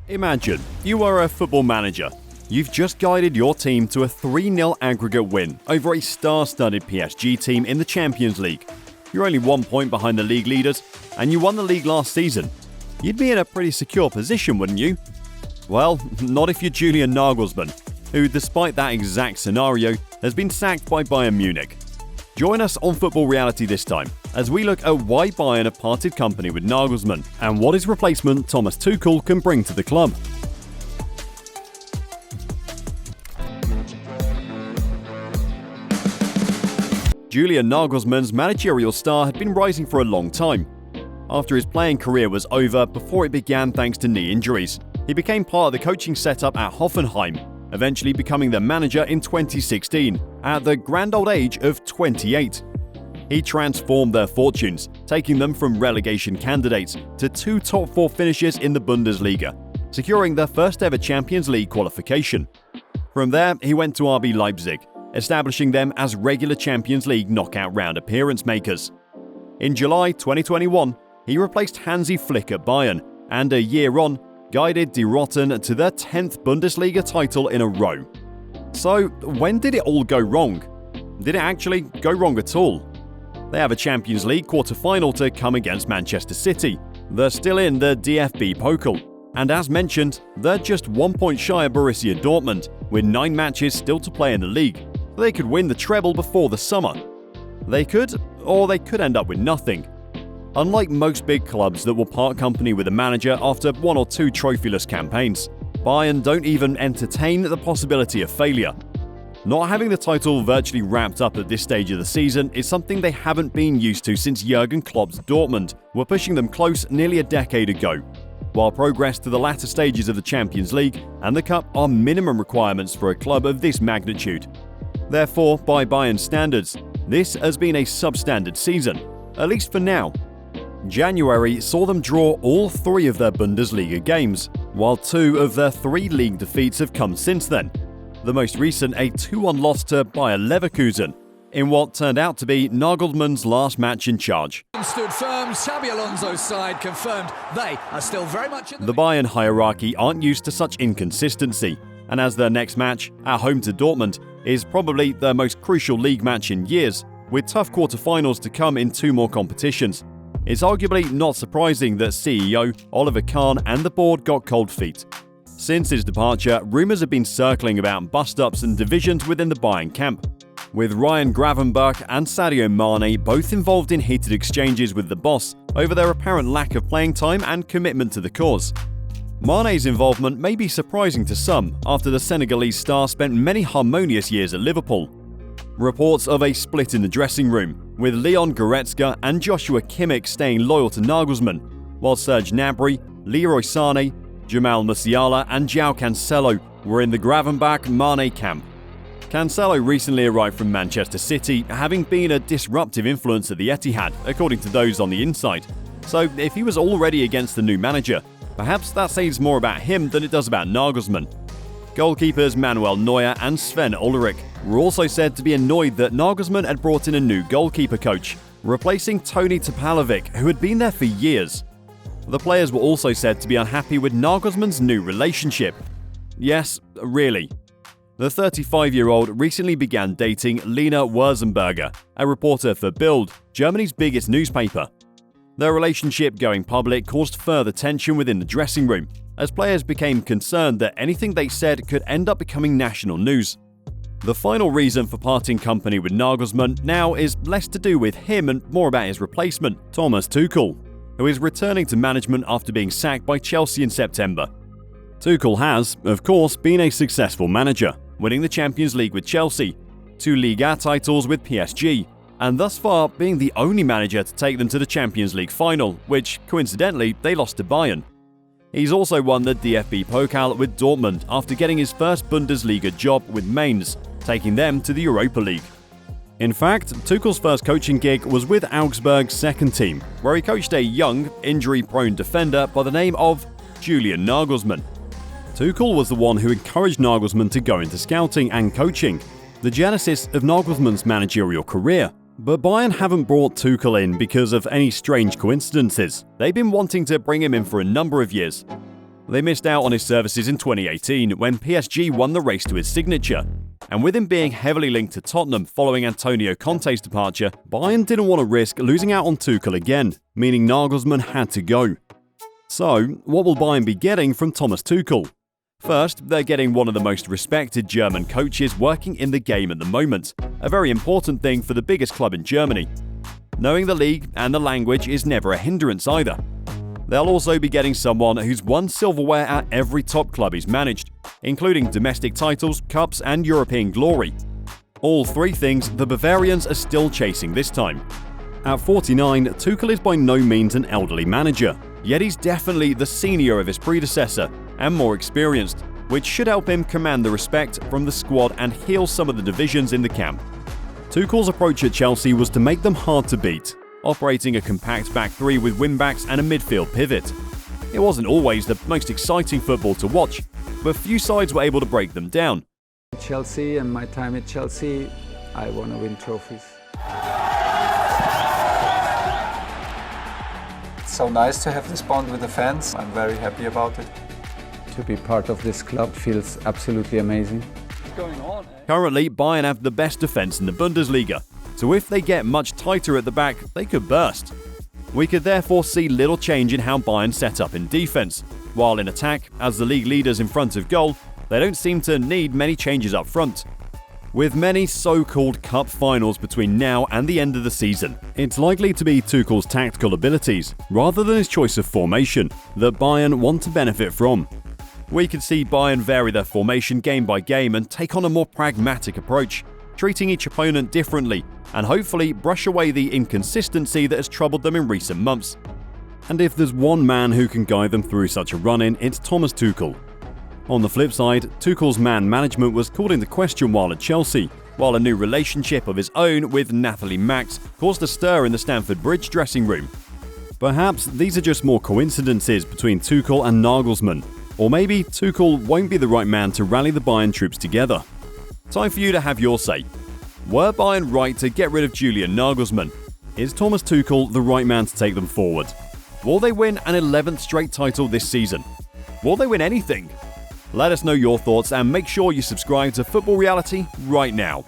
Imagine you are a football manager. You've just guided your team to a 3-0 aggregate win over a star-studded PSG team in the Champions League. You're only 1 point behind the league leaders, and you won the league last season. You'd be in a pretty secure position, wouldn't you? Well, not if you're Julian Nagelsmann, who, despite that exact scenario, has been sacked by Bayern Munich. Join us on Football Reality this time, as we look at why Bayern have parted company with Nagelsmann, and what his replacement Thomas Tuchel can bring to the club. Julian Nagelsmann's managerial star had been rising for a long time. After his playing career was over before it began thanks to knee injuries, he became part of the coaching setup at Hoffenheim, eventually becoming their manager in 2016, at the grand old age of 28. He transformed their fortunes, taking them from relegation candidates to 2 top 4 finishes in the Bundesliga, securing their first ever Champions League qualification. From there, he went to RB Leipzig, establishing them as regular Champions League knockout round appearance makers. In July 2021, he replaced Hansi Flick at Bayern, and a year on, guided Die Roten to their 10th Bundesliga title in a row. So, when did it all go wrong? Did it actually go wrong at all? They have a Champions League quarter-final to come against Manchester City. They're still in the DFB Pokal. And as mentioned, they're just 1 point shy of Borussia Dortmund, with 9 matches still to play in the league. They could win the treble before the summer. They could, or they could end up with nothing. Unlike most big clubs that will part company with a manager after 1 or 2 trophyless campaigns, Bayern don't even entertain the possibility of failure. Not having the title virtually wrapped up at this stage of the season is something they haven't been used to since Jurgen Klopp's Dortmund were pushing them close nearly a decade ago, while progress to the latter stages of the Champions League and the Cup are minimum requirements for a club of this magnitude. Therefore, by Bayern standards, this has been a substandard season, at least for now. January saw them draw all 3 of their Bundesliga games, while 2 of their 3 league defeats have come since then. The most recent a 2-1 loss to Bayer Leverkusen, in what turned out to be Nagelsmann's last match in charge. Stood firm, Xabi Alonso's side confirmed they are still very much in the Bayern hierarchy aren't used to such inconsistency, and as their next match, at home to Dortmund, is probably their most crucial league match in years, with tough quarter-finals to come in 2 more competitions. It's arguably not surprising that CEO Oliver Kahn and the board got cold feet. Since his departure, rumours have been circling about bust-ups and divisions within the Bayern camp, with Ryan Gravenberch and Sadio Mane both involved in heated exchanges with the boss over their apparent lack of playing time and commitment to the cause. Mane's involvement may be surprising to some after the Senegalese star spent many harmonious years at Liverpool. Reports of a split in the dressing room, with Leon Goretzka and Joshua Kimmich staying loyal to Nagelsmann, while Serge Gnabry, Leroy Sané, Jamal Musiala and João Cancelo were in the Gravenberch-Mane camp. Cancelo recently arrived from Manchester City, having been a disruptive influence at the Etihad, according to those on the inside. So if he was already against the new manager, perhaps that says more about him than it does about Nagelsmann. Goalkeepers Manuel Neuer and Sven Ulrich were also said to be annoyed that Nagelsmann had brought in a new goalkeeper coach, replacing Toni Topalovic, who had been there for years. The players were also said to be unhappy with Nagelsmann's new relationship. Yes, really. The 35-year-old recently began dating Lena Wurzenberger, a reporter for Bild, Germany's biggest newspaper. Their relationship going public caused further tension within the dressing room, as players became concerned that anything they said could end up becoming national news. The final reason for parting company with Nagelsmann now is less to do with him and more about his replacement, Thomas Tuchel, who is returning to management after being sacked by Chelsea in September. Tuchel has, of course, been a successful manager, winning the Champions League with Chelsea, 2 Liga titles with PSG, and thus far being the only manager to take them to the Champions League final, which, coincidentally, they lost to Bayern. He's also won the DFB Pokal with Dortmund after getting his first Bundesliga job with Mainz, taking them to the Europa League. In fact, Tuchel's first coaching gig was with Augsburg's second team, where he coached a young, injury-prone defender by the name of Julian Nagelsmann. Tuchel was the one who encouraged Nagelsmann to go into scouting and coaching, the genesis of Nagelsmann's managerial career. But Bayern haven't brought Tuchel in because of any strange coincidences. They've been wanting to bring him in for a number of years. They missed out on his services in 2018 when PSG won the race to his signature. And with him being heavily linked to Tottenham following Antonio Conte's departure, Bayern didn't want to risk losing out on Tuchel again, meaning Nagelsmann had to go. So, what will Bayern be getting from Thomas Tuchel? First, they're getting one of the most respected German coaches working in the game at the moment, a very important thing for the biggest club in Germany. Knowing the league and the language is never a hindrance either. They'll also be getting someone who's won silverware at every top club he's managed, including domestic titles, cups and European glory. All three things the Bavarians are still chasing this time. At 49, Tuchel is by no means an elderly manager, yet he's definitely the senior of his predecessor and more experienced, which should help him command the respect from the squad and heal some of the divisions in the camp. Tuchel's approach at Chelsea was to make them hard to beat, operating a compact back three with wing-backs and a midfield pivot. It wasn't always the most exciting football to watch, but few sides were able to break them down. Chelsea and my time at Chelsea, I want to win trophies. It's so nice to have this bond with the fans. I'm very happy about it. To be part of this club feels absolutely amazing. Currently, Bayern have the best defence in the Bundesliga, so if they get much tighter at the back, they could burst. We could therefore see little change in how Bayern set up in defence, while in attack, as the league leaders in front of goal, they don't seem to need many changes up front. With many so-called cup finals between now and the end of the season, it's likely to be Tuchel's tactical abilities, rather than his choice of formation, that Bayern want to benefit from. We could see Bayern vary their formation game by game and take on a more pragmatic approach, treating each opponent differently, and hopefully brush away the inconsistency that has troubled them in recent months. And if there's one man who can guide them through such a run-in, it's Thomas Tuchel. On the flip side, Tuchel's man management was called into question while at Chelsea, while a new relationship of his own with Nathalie Max caused a stir in the Stamford Bridge dressing room. Perhaps these are just more coincidences between Tuchel and Nagelsmann, or maybe Tuchel won't be the right man to rally the Bayern troops together. Time for you to have your say. Were Bayern right to get rid of Julian Nagelsmann? Is Thomas Tuchel the right man to take them forward? Will they win an 11th straight title this season? Will they win anything? Let us know your thoughts and make sure you subscribe to Football Reality right now.